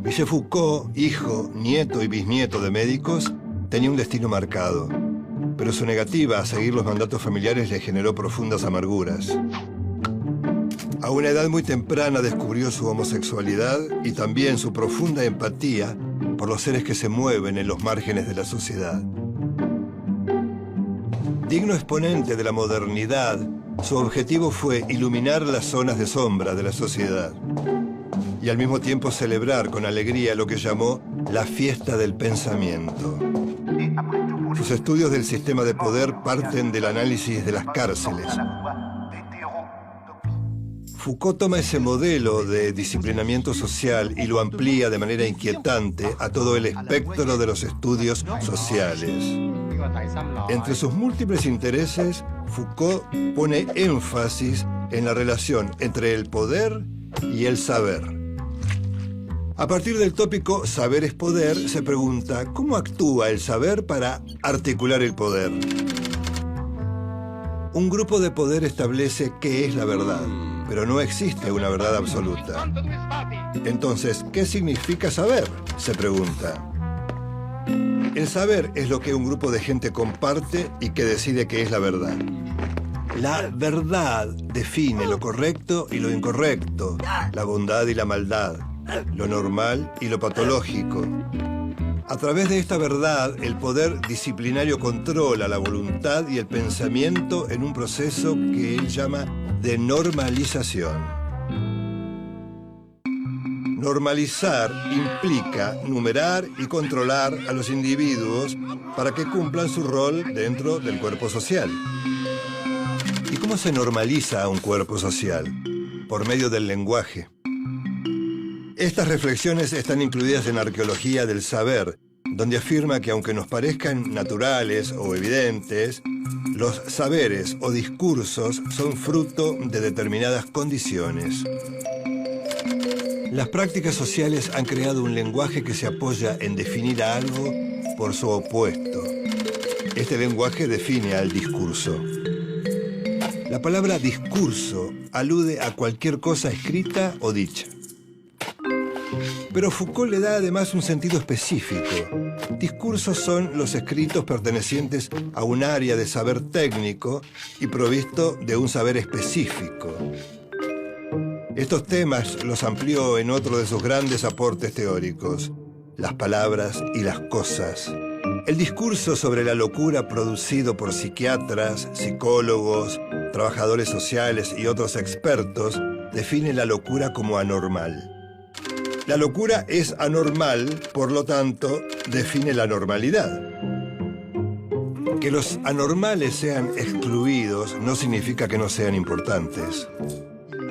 Michel Foucault, hijo, nieto y bisnieto de médicos, tenía un destino marcado, pero su negativa a seguir los mandatos familiares le generó profundas amarguras. A una edad muy temprana descubrió su homosexualidad y también su profunda empatía por los seres que se mueven en los márgenes de la sociedad. Digno exponente de la modernidad, su objetivo fue iluminar las zonas de sombra de la sociedad y al mismo tiempo celebrar con alegría lo que llamó la fiesta del pensamiento. Sus estudios del sistema de poder parten del análisis de las cárceles. Foucault toma ese modelo de disciplinamiento social y lo amplía de manera inquietante a todo el espectro de los estudios sociales. Entre sus múltiples intereses, Foucault pone énfasis en la relación entre el poder y el saber. A partir del tópico saber es poder, se pregunta ¿cómo actúa el saber para articular el poder? Un grupo de poder establece qué es la verdad, pero no existe una verdad absoluta. Entonces, ¿qué significa saber?, se pregunta. El saber es lo que un grupo de gente comparte y que decide qué es la verdad. La verdad define lo correcto y lo incorrecto, la bondad y la maldad, lo normal y lo patológico. A través de esta verdad, el poder disciplinario controla la voluntad y el pensamiento en un proceso que él llama de normalización. Normalizar implica numerar y controlar a los individuos para que cumplan su rol dentro del cuerpo social. ¿Y cómo se normaliza a un cuerpo social? Por medio del lenguaje. Estas reflexiones están incluidas en Arqueología del Saber, donde afirma que aunque nos parezcan naturales o evidentes, los saberes o discursos son fruto de determinadas condiciones. Las prácticas sociales han creado un lenguaje que se apoya en definir a algo por su opuesto. Este lenguaje define al discurso. La palabra discurso alude a cualquier cosa escrita o dicha. Pero Foucault le da además un sentido específico. Discursos son los escritos pertenecientes a un área de saber técnico y provisto de un saber específico. Estos temas los amplió en otro de sus grandes aportes teóricos, las palabras y las cosas. El discurso sobre la locura producido por psiquiatras, psicólogos, trabajadores sociales y otros expertos define la locura como anormal. La locura es anormal, por lo tanto, define la normalidad. Que los anormales sean excluidos no significa que no sean importantes.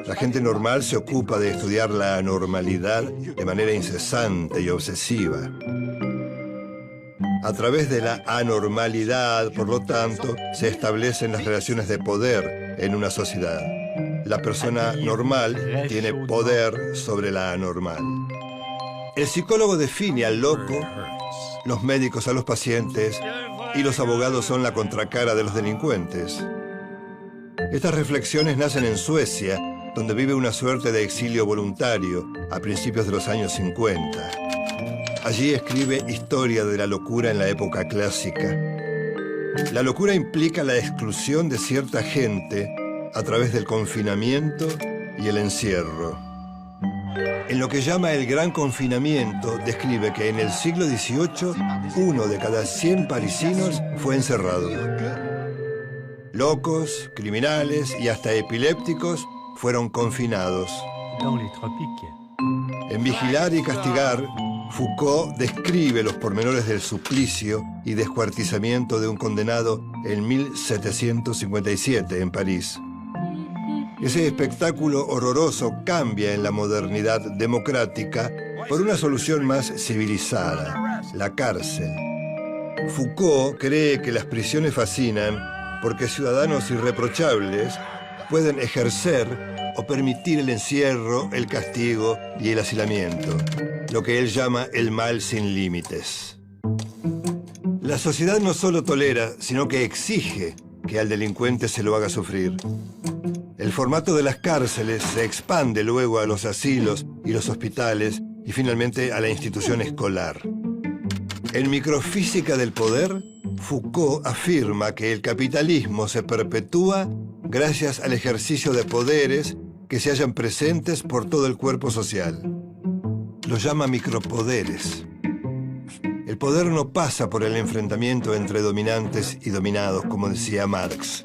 La gente normal se ocupa de estudiar la anormalidad de manera incesante y obsesiva. A través de la anormalidad, por lo tanto, se establecen las relaciones de poder en una sociedad. La persona normal tiene poder sobre la anormal. El psicólogo define al loco, los médicos a los pacientes y los abogados son la contracara de los delincuentes. Estas reflexiones nacen en Suecia, donde vive una suerte de exilio voluntario a principios de los años 50. Allí escribe Historia de la locura en la época clásica. La locura implica la exclusión de cierta gente a través del confinamiento y el encierro. En lo que llama el Gran Confinamiento, describe que en el siglo XVIII, 1 de cada 100 parisinos fue encerrado. Locos, criminales y hasta epilépticos fueron confinados. En Vigilar y Castigar, Foucault describe los pormenores del suplicio y descuartizamiento de un condenado en 1757 en París. Ese espectáculo horroroso cambia en la modernidad democrática por una solución más civilizada, la cárcel. Foucault cree que las prisiones fascinan porque ciudadanos irreprochables pueden ejercer o permitir el encierro, el castigo y el hacinamiento, lo que él llama el mal sin límites. La sociedad no solo tolera, sino que exige que al delincuente se lo haga sufrir. El formato de las cárceles se expande luego a los asilos y los hospitales y finalmente a la institución escolar. En Microfísica del Poder, Foucault afirma que el capitalismo se perpetúa gracias al ejercicio de poderes que se hallan presentes por todo el cuerpo social. Los llama micropoderes. El poder no pasa por el enfrentamiento entre dominantes y dominados, como decía Marx.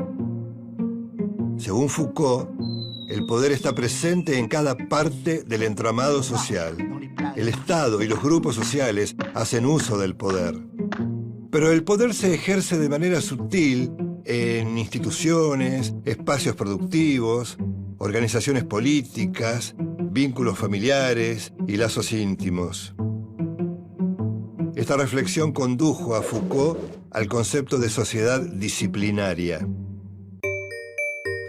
Según Foucault, el poder está presente en cada parte del entramado social. El Estado y los grupos sociales hacen uso del poder. Pero el poder se ejerce de manera sutil en instituciones, espacios productivos, organizaciones políticas, vínculos familiares y lazos íntimos. Esta reflexión condujo a Foucault al concepto de sociedad disciplinaria.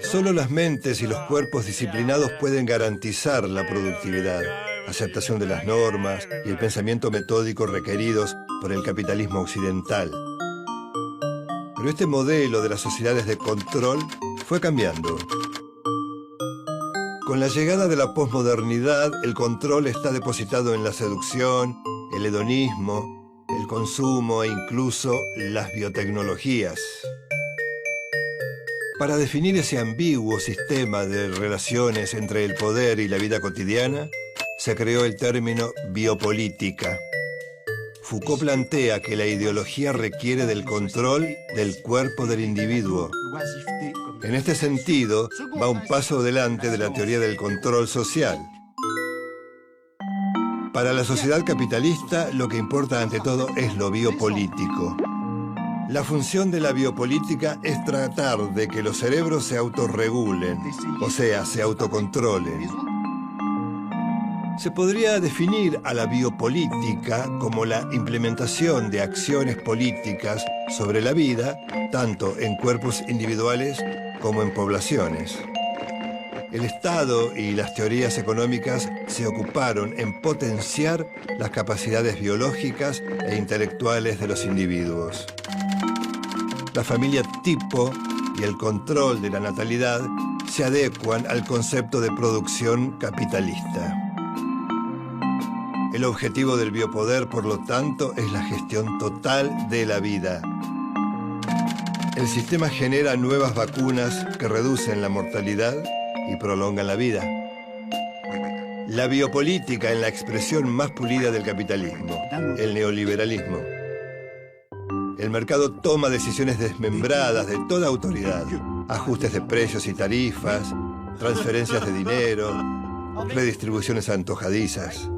Solo las mentes y los cuerpos disciplinados pueden garantizar la productividad, aceptación de las normas y el pensamiento metódico requeridos por el capitalismo occidental. Pero este modelo de las sociedades de control fue cambiando. Con la llegada de la posmodernidad, el control está depositado en la seducción, el hedonismo, el consumo e incluso las biotecnologías. Para definir ese ambiguo sistema de relaciones entre el poder y la vida cotidiana, se creó el término biopolítica. Foucault plantea que la ideología requiere del control del cuerpo del individuo. En este sentido, va un paso adelante de la teoría del control social. Para la sociedad capitalista, lo que importa ante todo es lo biopolítico. La función de la biopolítica es tratar de que los cerebros se autorregulen, o sea, se autocontrolen. Se podría definir a la biopolítica como la implementación de acciones políticas sobre la vida, tanto en cuerpos individuales como en poblaciones. El Estado y las teorías económicas se ocuparon en potenciar las capacidades biológicas e intelectuales de los individuos. La familia tipo y el control de la natalidad se adecuan al concepto de producción capitalista. El objetivo del biopoder, por lo tanto, es la gestión total de la vida. El sistema genera nuevas vacunas que reducen la mortalidad y prolongan la vida. La biopolítica en la expresión más pulida del capitalismo, el neoliberalismo. El mercado toma decisiones desmembradas de toda autoridad, ajustes de precios y tarifas, transferencias de dinero, redistribuciones antojadizas.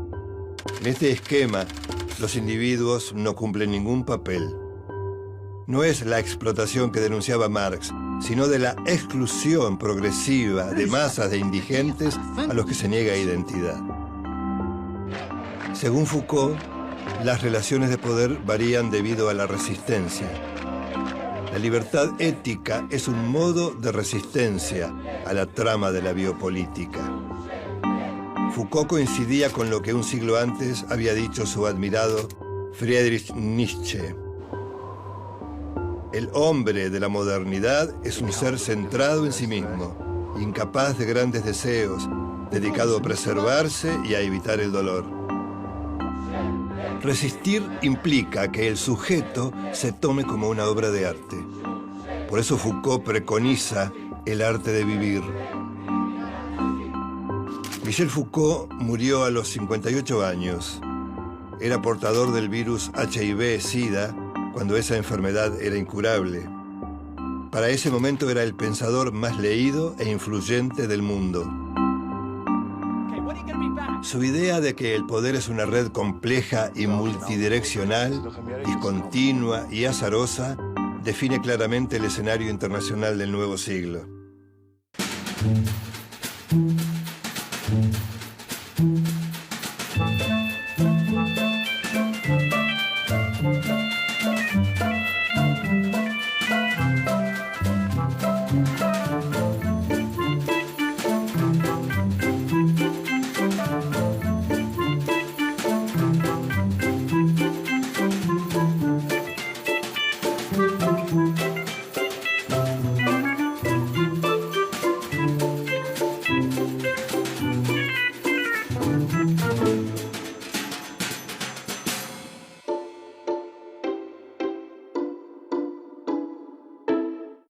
En este esquema, los individuos no cumplen ningún papel. No es la explotación que denunciaba Marx, sino de la exclusión progresiva de masas de indigentes a los que se niega identidad. Según Foucault, las relaciones de poder varían debido a la resistencia. La libertad ética es un modo de resistencia a la trama de la biopolítica. Foucault coincidía con lo que un siglo antes había dicho su admirado Friedrich Nietzsche. El hombre de la modernidad es un ser centrado en sí mismo, incapaz de grandes deseos, dedicado a preservarse y a evitar el dolor. Resistir implica que el sujeto se tome como una obra de arte. Por eso Foucault preconiza el arte de vivir. Michel Foucault murió a los 58 años. Era portador del virus HIV-Sida cuando esa enfermedad era incurable. Para ese momento era el pensador más leído e influyente del mundo. Su idea de que el poder es una red compleja y multidireccional, discontinua y azarosa, define claramente el escenario internacional del nuevo siglo.